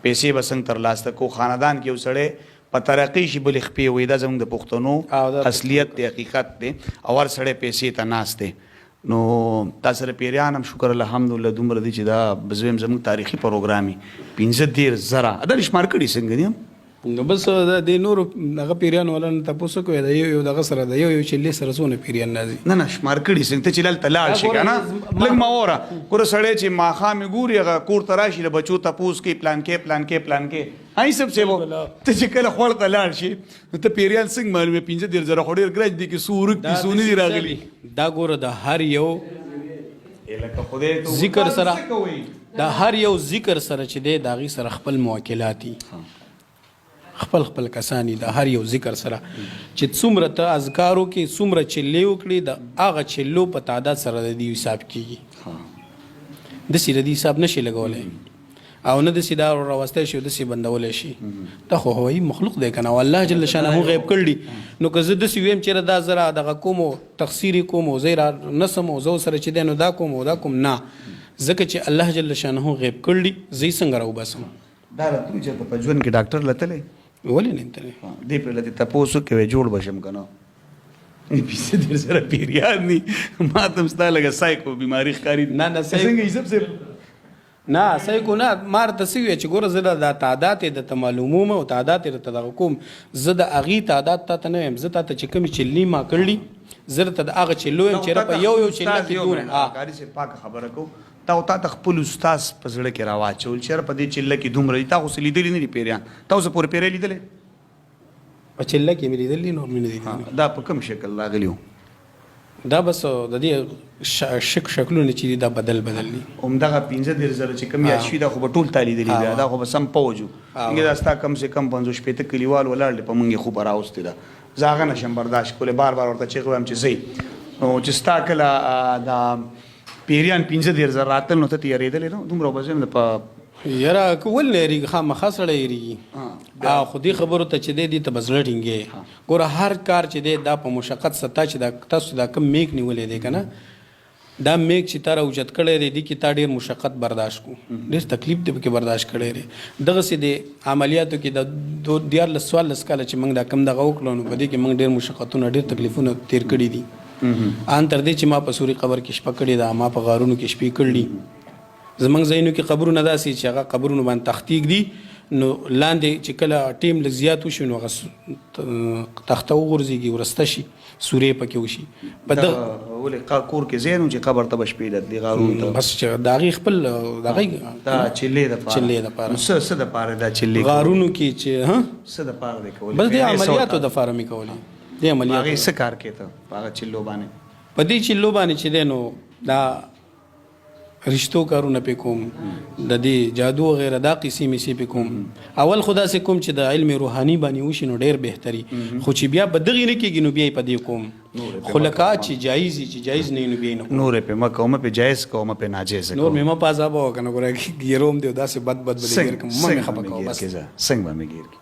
پیسې به څنګه ترلاسه کو، خاندان کې یو سړی په ترقي شي بلې خپې وي. دا زموږ د پښتنو اصلیت دی، حقیقت دی. او هر سړی پیسې ته ناست دی. نو تا سره پیریان هم شکر الحمدلله دومره دي چې دا بزویم زموږ تاریخي پروګرامي 15,000 دا شمار کړي څنګه دي. نو بس د نورو هغه پیریان ولن تاسو کوی د یو دغه سره د یو چې سره څونه پیریان نازي نه شمار کړي څنګه ته چې لال تلال شي کنه لګ ما وره ګور سړی چې ماخام ګوري هغه کور تراشي د بچو تپوس کې پلان کې هاي سب څه وو ته چې کله خپل تلال شي ته پیریان څنګه معلومه 15,000 خوري ګرځ دي کې سورک دي سونی دي راغلي. دا ګور د هر یو الکه خدای ذکر سره د هر یو ذکر سره چې دی داغي سره خپل موکلاتي خپل کسانی د هر یو ذکر سره چې څومره ته اذکارو کې څومره چلې وکړي د هغه چلو په تعداد سره د دې حساب کیږي. د سې د حساب نشي لګولای او نه د سې دا راوسته شي د سې بندولای شي. ته خو هوایي مخلوق دی کنه، والله جل شانه غیب کړلی. نو که زه د سې ویم چې دا زرا دغه کوم تقصیر کوم او زیرا نسم او زو سره چې دینو دا کوم او دا کوم نه، ځکه چې الله جل شانه غیب کړلی. زی څنګه راو بسم دا راته چې په ژوند کې ډاکټر لته ولې نه تلې دې په لته تاسو کې جوړ بشم کنه. پیسې دې سره پیریان ني ما تم ستاله لګه سایکو بیماری ښکاری نه څنګه حساب سره نه سایکو نه مار تسوي چې ګوره زه د تعداد د معلوموم او تعداد د تدغه کوم زه د اغي تعداد ته نه يم. زه ته چې کوم چلی ما کړلی زه ته د اغه چلو يم چې په یو چلی کې دونه کاری سي پاک خبره کو تا خپل استاد په زړه کې راواچول چې په دې چله کې دومره تا خو لیدلې نه دي پیریان تاسو پورې پیری لیدلې په چله کې مې لیدلې نور مې نه لیدلې. دا په کوم شکل راغلیو؟ دا بس د دې شکلونه چې دا بدل دي. همدغه 15,000 چې کم یا شي دا خو په ټول تالی دی بیا دا خو به سم پوجو انګه دا ستا کم سے کم 50 شپته کلیوال ولاړ په مونږه خو براوستي دا زاغه نشم برداشت کوله بار ورته چې کوم چې زی او چې ستا کله دا پیریان 15,000 راتل نو ته تیارېدل نو دومره بزم په یاره کول لري خامخا سره یری خودي خبرو ته چې دی ته بزړه ټینګي. ګوره هر کار چې دی دا په مشقت ستا چې دا تاسو دا کم میک نیولې دی کنه دا میک چې تاره اوچت کړی دی کې تا ډېر مشقت برداشت کو ډېر تکلیف دی کې برداشت کړی دی. دغه سي د عملیاتو کې د 14 کال چې موږ دا کم دغه وکړو نو په دې کې موږ ډېر مشقتونه ډېر تکلیفونه تیر کړی دي. ان تر دې چې ما په سوري قبر کې شپه کړې ده، ما په غارونو کې شپې کړلي. زمونږ ځایونو کې قبرونه داسې چې هغه قبرونه باندې تختیک دي نو لاندې چې کله ټیم لږ زیات وشي نو هغه تخته وغورځېږي ورسته شي سورې پکې وشي. په دغه ولې کور کې ځای نو چې قبر ته به شپې تللې غارونو ته بس چې د هغې خپل د هغې دا چلې دپاره څه دپاره دا چلې غارونو کې چې څه دپاره دی کولې بس د عملیاتو دپاره مې کولې. د عملیاتو هغې څه کار کوې ته په هغه چلو باندې؟ په دې چلو باندې چې دی نو دا رشتو کارونه پې کوم د دې جادو وغیره دا قیسې میسې پې کوم. اول خدا سې کوم چې د علم روحاني باندې وشي نو ډېر بهتري، خو چې بیا په دغې نه کېږي نو بیا یې په دې کوم. خو لکه چې جایز وي چې جایز نه وي نو بیا یې نه کوم. نور یې پې مه کوه، مه پې جایز کوه، مه پې ناجایزه کوه. نور مې مه په عذابه وه که نه ګوره ګیروم دی او داسې بد به دې ګیر کړم مه مې خفه کوه. بس څنګه به مې ګیر کړي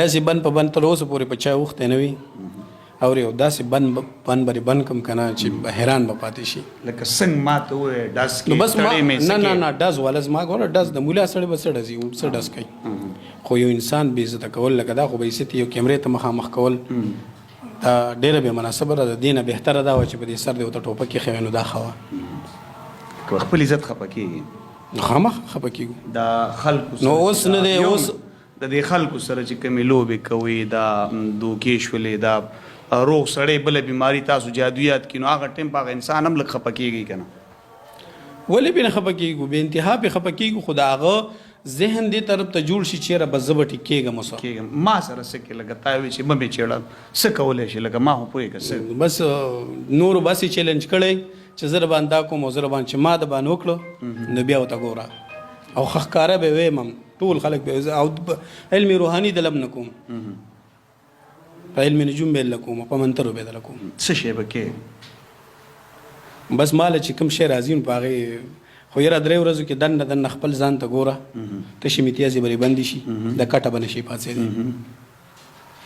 داسې بند په بند تر اوسه پورې په چا اوښتی نه وي او یو داسې بند بری بند کم کنه چې حیران به پاتې شي. لکه څنګه ما ته ووایې ډز نو بس کې نه ډز والا زما ګوره ډز د مولا سړی به څه ډزي څه ډز کوي، خو یو انسان بې عزته کول لکه دا خو به عزت یو کیمرې ته مخامخ کول دا ډېره بې مناسبه ده. د دې نه بهتره دا وه چې په دې سر دې ورته ټوپک ایښی نو دا ښه وه. که خپل عزت خفه کېږي نو خامخا خفه کېږو. دا خلکو نو اوس نه دی اوس د دې خلکو سره چې کومې لوبې کوي دا دوکې شولې دا روغ سړی بله بیماري تاسو جادویات کړي نو هغه ټیم په هغه انسان هم لږ خفه کېږي که نه؟ ولې بې نه خفه کېږو بې انتها پې خفه کېږو، خو د هغه ذهن دې طرف ته جوړ شي چېرې به زه به ټیک کېږم اوسه ما سره څه کې لکه تا وایي چې مه مې چېړه څه کولی شي لکه ما خو پوهېږه څه بس نورو باسې چیلنج کړی چې زه رباندې دا کوم او زه رباندې چې ما د باندې وکړو نو بیا ورته ګوره او ښه ښکاره به ویم هم ټول خلک به او علم روحاني دلم نه کوم په علم نجوم به دله کوم په منترو به دله کوم څه شی به کې بس ماله چې کوم شی راځي نو په هغې خو یاره 3 ورځو کې دننه خپل ځان ته ګوره تشې میتیازې به بندې شي د کټه به نشي پاڅېدی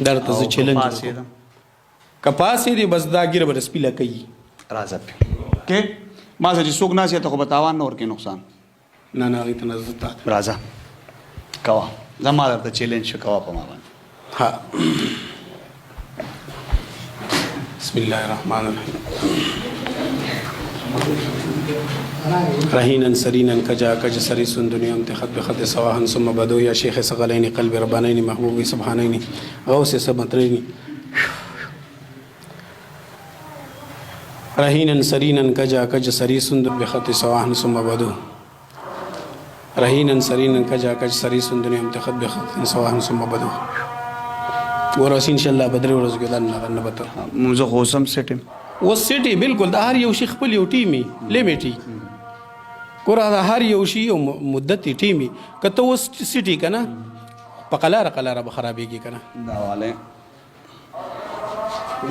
درته زه چیلنج که پاسېدې بس دا ګیره به سپیله کوي راځه کې ما سره چې څوک ناست ته خو به تاوان نه ورکوي نقصان نه نه هغې ته نه زه تا راځه کوه زما درته چیلنج شو کوه په ما باندې ها بسم الله الرحمن الرحیم رهینا سرینا کجا کج سریس دنیا امتخط بخط سواهن ثم بدو یا شیخ ثقلین قلب ربانین محبوب سبحانین غوث سبترین رهینا سرینا کجا کج سریس بخط سواهن ثم بدو رهینا سرینا کجا کج سریس دنیا امتخط بخط سواهن ثم بدو ورس ان شاء الله بدر ورځ کې دنه بتر موږ خو سم سټیم اوس سټي بالکل د هر یو شي خپل یو ټیمي لیمیټي ګوره د هر یو شي یو مدتي ټیمي که ته اوس سټي که نه په قلاره به خرابېږي که نه دا والی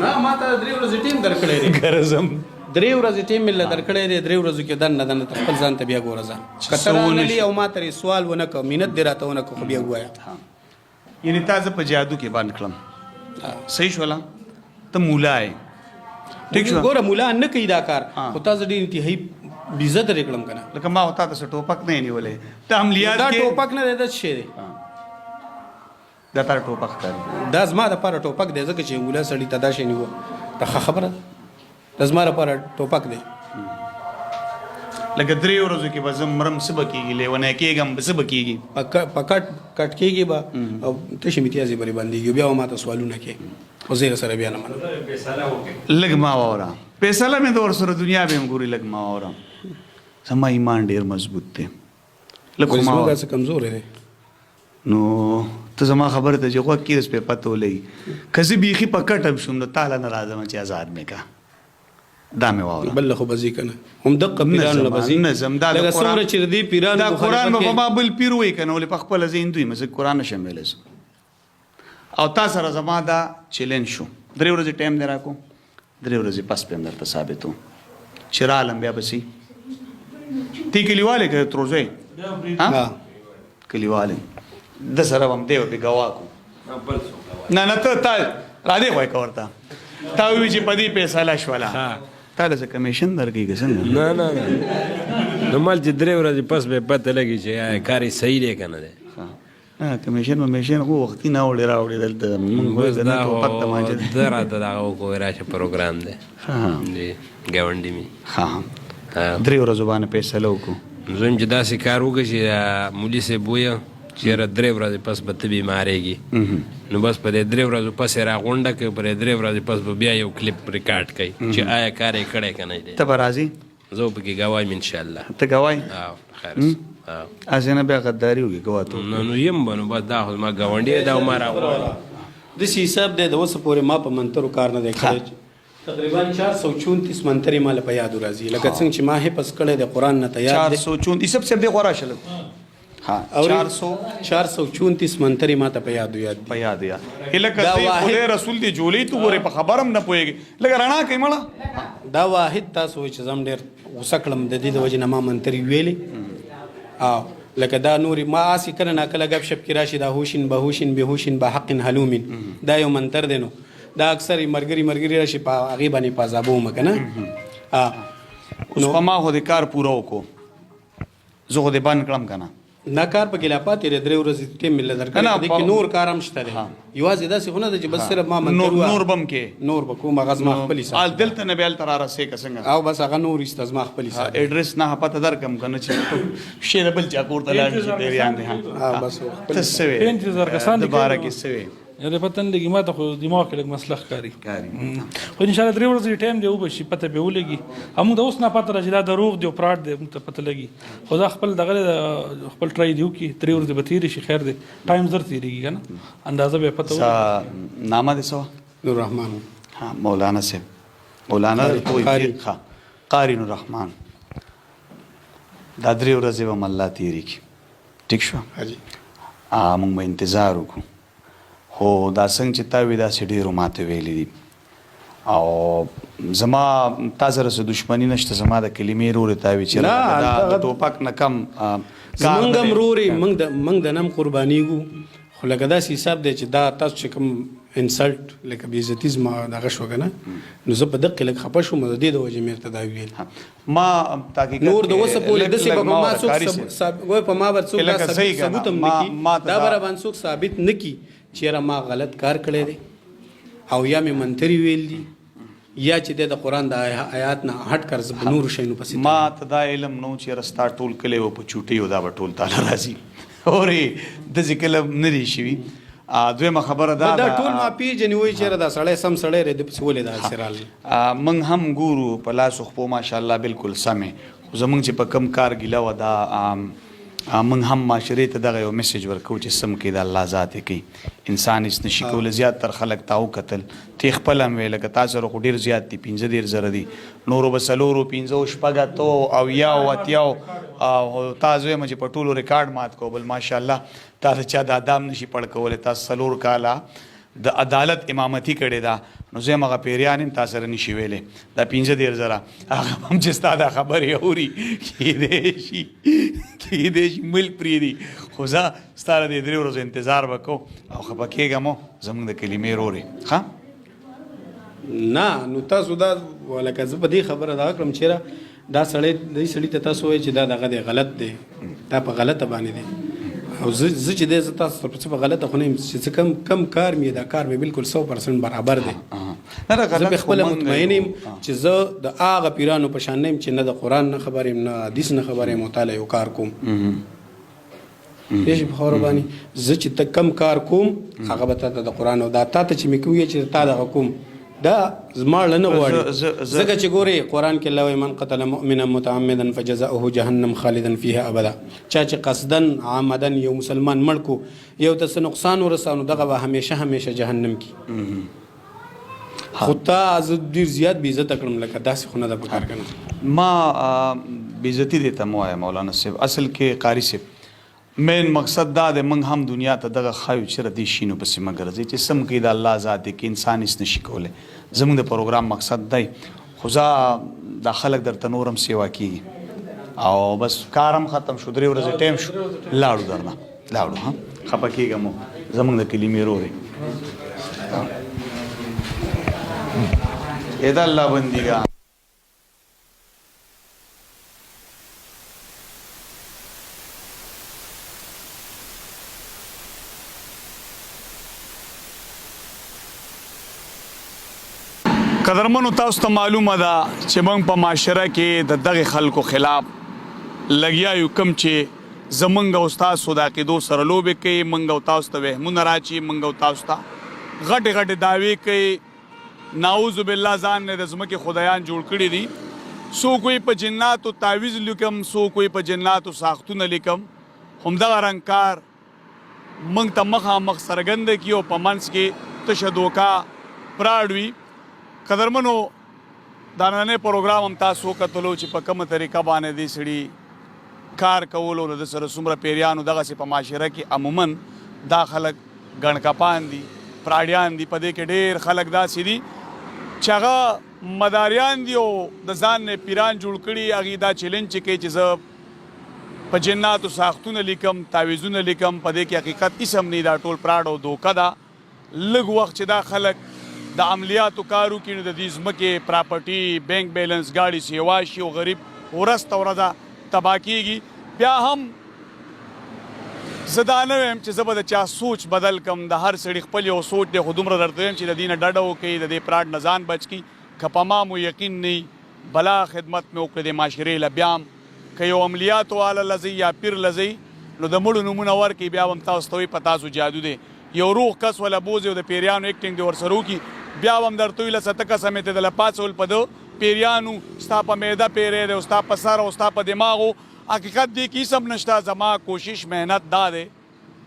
نه ما ته 3 ورځې ټیم درکړی دی ګرځم 3 ورځې ټیم مې له درکړی دی 3 ورځو کې دنه ته خپل ځان ته بیا ګوره ځه که ته رانلي او ما ترې سوال ونه کړه مینت دې راته ونه کړه خو بیا ووایه یعنی تا زه په جادو کې باندې کړم صحیح شوله ته مولا یې ټیک شو ګوره مولا نه کوي دا کار خو تا زه ډېر انتهایي بیزه درې کړم که نه لکه ما تا ته څه ټوپک نه یې نیولی ته عملیات دا کې ټوپک نه دی دا څه شی دی دا تاره ټوپک ښکاري دا زما دپاره ټوپک دی ځکه چې مولا سړي ته دا شی نیوه دا ښه خبره ده دا زما لپاره ټوپک دی لکه 3 ورځو کې به زه مرم څه به کېږي لیونی کېږم څه به کېږي په کټ کېږي به او تشې میتیازې به بندېږي بیا به ما ته سوالونه کوي خو زه یې سره بیا نه منم لږ ما واوره فیصله مې د ورسره دنیا به هم ګوري لږ ما واوره زما ایمان ډېر مضبوط دی لږ خو ما زموږ څه کمزوری دی نو ته زما خبره ته چې غوږ کېرس پې پته ولګي که زه بیخي په کټ هم شوم نو تاله نه راځم چې آزاد مې کا دا مې واوره بل خو به ځي که نه هم دقه پیرانو نه به ځي نظم دا لکه څومره چې د دې پیرانو دا قرآن به په ما بل پیر وایي که نه ولې په خپله زه هندو یم زه قرآن نشم ویلی او تا سره زما دا چیلنج شو 3 ورځې ټایم دی راکو 3 ورځې پس به هم درته ثابتو چې رالم بیا به سي تی کلیوالی که تروزی کلیوالی د سره به هم دی ورته ګواه کو نه ته تا رادې وایه که ورته تا ووي چې په دې فیصله شوله تا له څه کمیشن درکوي که څنګه نه نو مال چې 3 ورځې پس به پته لګي چې کار یې صحیح دی که نه دی کمیشن خو وختي نه وړې راوړې دلته ده راته دغه وکړو راشه پروګرام دی ګاونډي مې 3 ورځو باندې فیصله وکړو زه هم چې داسې کار وکړه چې مولي صاحب ویه چېرې 3 ورځې پس به ته بیمارېږي نو بس په دې 3 ورځو پس یې راغونډه کړې په دې 3 ورځې پس به بیا یو کلیپ ریکارډ کوي چې آیا کار یې کړی که نه دی ته به راځې زه به پکې ګوایم انشاءالله ته ګوایي خیر هسې نه بیا غداري وکړي ګواه ته نو یم به نو بس دا خو زما ګاونډي دی دا ما راغواړي داسې حساب دی د اوسه پورې ما په منترو کار نه دی کړی تقریبا 434 منترې ما له په یادو راځي لکه څنګه چې ما حفظ کړی د قرآن نه ته یاد دی 434 سب سے دې غوړه شل 434 منترې ما ته په یادو یاد په یاد یا لکه خدای رسول دی جوړې تو ګورې په خبرم نه پوهېږي لکه رڼا کوي مړه دا واحد تاسو وایي چې زم ډېر غوسه کړم د دې د وجې نه ما منترې ویلې او لکه دا نورې ما آسې کله ناکله ګپ شپ کې راشي دا هوشین بهوشین بهوشین بحق حلومین دا یو منتر دی نو دا اکثر ملګري راشي په هغې باندې په عذابومه که نه اوس خو ما خو د کار پوره وکړو زه خو دې بند کړم که نه نه کار پکې لا پاتې دی 3 ورځې ټیم مې له درکړی دی کې نور کار هم شته دی یوازې داسې خو نه ده چې بس صرف ما نور بم کې نور به کوم هغه زما خپل حساب دلته نه بیا هلته را رسې که څنګه او بس هغه نور ایسته زما خپل حساب ایډرس نه پته درکړم که نه چې شی بل چا کور ته لاړ شي پیریان دی بس ته څه وې 35,000 کسان دي دوباره کې څه وې یاره پته نه لګي ما ته خو دماغ کې لږ مسله ښکاري خو انشاءالله 3 ورځې ټایم دی وبشي پته به ولګي هموږ د اوس نه پته را چې دا دروغ دی او پراډ دی موږ ته پته لګي خو دا خپل دغه خپل ټرای دی وکړي 3 ورځې به تېرې شي خیر دی ټایم زر تېرېږي که نه اندازه به پته نامه دې څه نور رحمان مولانا صاحب مولانا قاری نور رحمان دا 3 ورځې به م الله تېرې کړي ټیک شو موږ به انتظار وکړو خو دا څنګه چې تا وي داسې ډېرو ماته ویلي دي او زما تا سره څه دشمني نشته زما د کلمې رورې ته وي چې دا د ټوپک نه کم کار زمونږ هم رورې موږ د نم قربانیږو خو لکه داسې حساب دی چې دا تاسو چې کوم انسلټ لکه بېعزتي زما دغه شوه که نه نو زه په دقې لږ خفه شوم د دې د وجې مې ورته دا ویل ما تحقیقت نور د اوسه پورې داسې به په ما څوک په ما به څوک دا ثبوت هم نه کي دا به راباندې څوک ثابت نه کي چې یاره ما غلط کار کړی دی او یا مې منتري ویل دي یا چې د قرآن د آیات نه هټ کر زه په نورو شیانو پسې ما ته دا علم نو چې رستا ټول کلی و په چوټۍ و دا به ټول تاله راځي اورې داسې کله نه دي شوي دویمه خبره دا ټول ما پیژنې وایي چېرې دا سړی سم سړی دی د پسې ولې داسې راغلی موږ هم ګورو په لاسو خپو ماشاءالله بالکل سمې خو زموږ چې په کم کار ګیله وه دا موږ هم معاشرې ته دغه یو میسیج ورکوو چې سم کې د الله ذات یې کوي انسان هېڅ نشي کولی زیات تر خلک تا وکتل تی خپله هم وې لکه تا سره خو ډېر زیات دي 15 دي نورو به 4 15 شپږ اتو او یاو اتیاو او تا زه وایم چې په ټولو ریکارډ مات کو بل ماشاءالله تا د چا د ادام نشي پړ کولی تا 4 کاله د عدالت امامتي کړې ده نو زه یم هغه پیریان هم تا سره نشي ویلی دا 15 زره هغه هم چې ستا دا خبرې اوري کیدای شي ملک پرېږدي خو زه ستا د 3 ورځو انتظار به کوم او خفه کېږم زموږ د کلمې رورې ښه نه نو تاسو دا لکه زه په دې خبره دا کړم چېرې دا سړی ته تاسو وایي چې دا دغه دی غلط دی دا په غلطه باندې دی او زه چې دی زه تاسو څه په غلطه خو نه یم چې څه کم کار مې دا کار مې بالکل 100% برابر دی زه پخپله مطمئن یم چې زه د هغه پیرانو په شان نه یم چې نه د قرآن نه خبر یم نه حدیث نه خبر یم او تعالی یو کار کوم پېښې په خبره باندې زه چې ته کم کار کوم هغه به تا ته د قرآن او دا تا ته چې مې کوي چې تا دغه کوم دا زما له نه غواړي ځکه چې ګورې قرآن کې الله وایي من قتل مؤمنا متعمدا فجزاؤه جهنم خالدا فيها ابدا چا چې قصدن عامدن یو مسلمان مړ کو یو ته څه نقصان ورسانو دغه به همیشه جهنم کې خو تا زه ډېر زیات بې عزته کړم لکه داسې خو نه ده پکار که نه ما بېعزتي دې ته مه وایه مولانا صاحب اصل کې قاري صاحب مین مقصد دا دی موږ هم دنیا ته دغه ښایو چې دې شینو پسې مه ګرځئ چې سم کوي د الله ذات دی کې انسان هېڅ نشي کولی زموږ د پروګرام مقصد دی خو زه دا خلک درته نور هم سیوا کېږي او بس کار هم ختم شو 3 ورځې ټایم شو لاړو درنه لاړو ها خفه کېږم زموږ د کلمې رورې اې د الله بندګان قدرمنو تاسو ته معلومه ده چې موږ په معاشره کې د دغه خلکو خلاف لګیا یو کم چې زمونږ او تاسو د عقیدو سره لوبې کوي موږ او تاسو ته وهمونه راچي موږ او تاسو ته غټې دعوې کوي نعوذ بالله ځان نه د ځمکې خدایان جوړ کړي دي څوک وایي په جناتو تعویض لیکم څوک وایي په جناتو ساختونه لیکم همدغه رنګ کار موږ ته مخامخ څرګنده کي او په منځ کې تشه دوکا پراډ وي قدرمنو دا نننی پروګرام هم تاسو وکتلو چې په کومه طریقه باندې دې سړي کار کولو د سره څومره پیریانو دغسې په معاشره کې عموما دا خلک ګڼکپان دي پراډیان دي په دې کې ډېر خلک داسې دي چې هغه مداریان دي او د ځان نه پیران جوړ کړي هغې دا چیلنج چې کوي چې زه په جناتو ساختونه لیکم تعویضونه لیکم په دې کې حقیقت هېڅ هم نه دا ټول پراډ او دوکه ده لږ وخت چې دا خلک د عملیاتو کارو کې نو د دې ځمکې پراپرټي بینک بیلنس ګاډي سیوا شي او غریب ورځ ته ورځه تباه کېږي بیا هم زه دا نه وایم چې زه به د چا سوچ بدل کم د هر سړي خپل یو سوچ دی خو دومره درته وایم چې د دې نه ډډه وکړي د دې پراډ نه ځان بچ کړي که په ما مو یقین نه بلا خدمت مې وکړې د معاشرې له بیا هم که یو عملیاتو والا لځئ یا پیر لځئ نو د مړو نومونه ورکړي بیا به هم تاسو ته وایي په تاسو جادو دی یو روغ کس ولا بوځي او د پیریانو ایکټینګ دی ورسره وکړي بیا به هم درته وي لسه ته قسم یې ته دله پاڅول په ده پیریانو ستا په معده پیری دی او ستا په سر او ستا په دماغو حقیقت دی کې هېڅ هم نشته زما کوشش محنت دا دی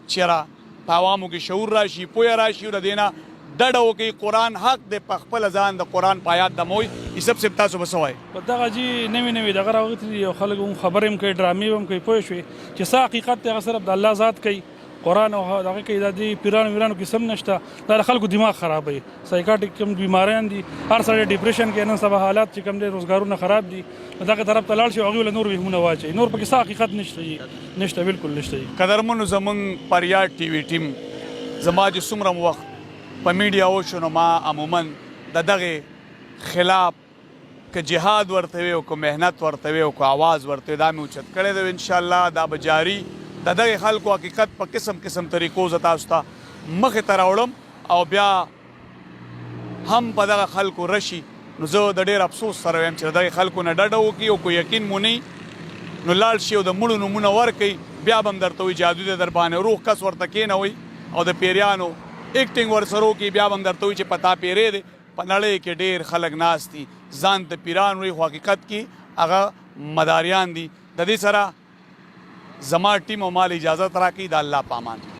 چې را په عوامو کې شعور راشي پویه راشي او د دې نه ډډه وکړي قرآن حق دی په خپله ځان د قرآن په آیات دموي یوسف صاحب تاسو به څه وایي په دغه جي نوي دغه راغلي دي او خلک هم خبرې هم کوي ډرامې هم کوي پوه شوې چې څه حقیقت دی هغه صرف د الله ذات کوي قرآن او دغه کې د دې پیرانو ویرانو قسم نشته دا د خلکو دماغ خرابوي سایکاټیک کوم بیماریان دي هر سړی ډیپریشن کې نن سبا حالات چې کوم دي روزګارونه خراب دي دغه طرف ته لاړ شي هغوی له نور وهمونه واچوي نور پکې څه حقیقت نشته نشته بالکل نشته قدرمنو زمونږ پریاد ټي وي ټیم زما چې څومره وخت په میډیا وشو نو ما عموما د دغه خلاف که جهاد ورته وي او که محنت ورته وي او که آواز ورته وي دا مې اوچت کړی دی انشاءالله دا به جاري د دغه خلکو حقیقت په قسم قسم طریقو زه تاسو ته مخې ته راوړم او بیا هم په دغه خلکو رشي نو زه د ډېر افسوس سره وایم چې د دغه خلکو نه ډډه وکړي او که یقین مو نه نو لاړ شي او د مړو نومونه ورکوي بیا به هم درته وایي جادو دی در باندې روغ کس ورته کېنوئ او د پیریانو ایکټینګ ورسره وکړي بیا به هم درته وایي چې په تا پیری دی په نړۍ کې ډېر خلک ناست دي ځان ته پیران وایي خو حقیقت کې هغه مداریان دي د دې سره زما ټیم او مال اجازت راکړي د الله په امان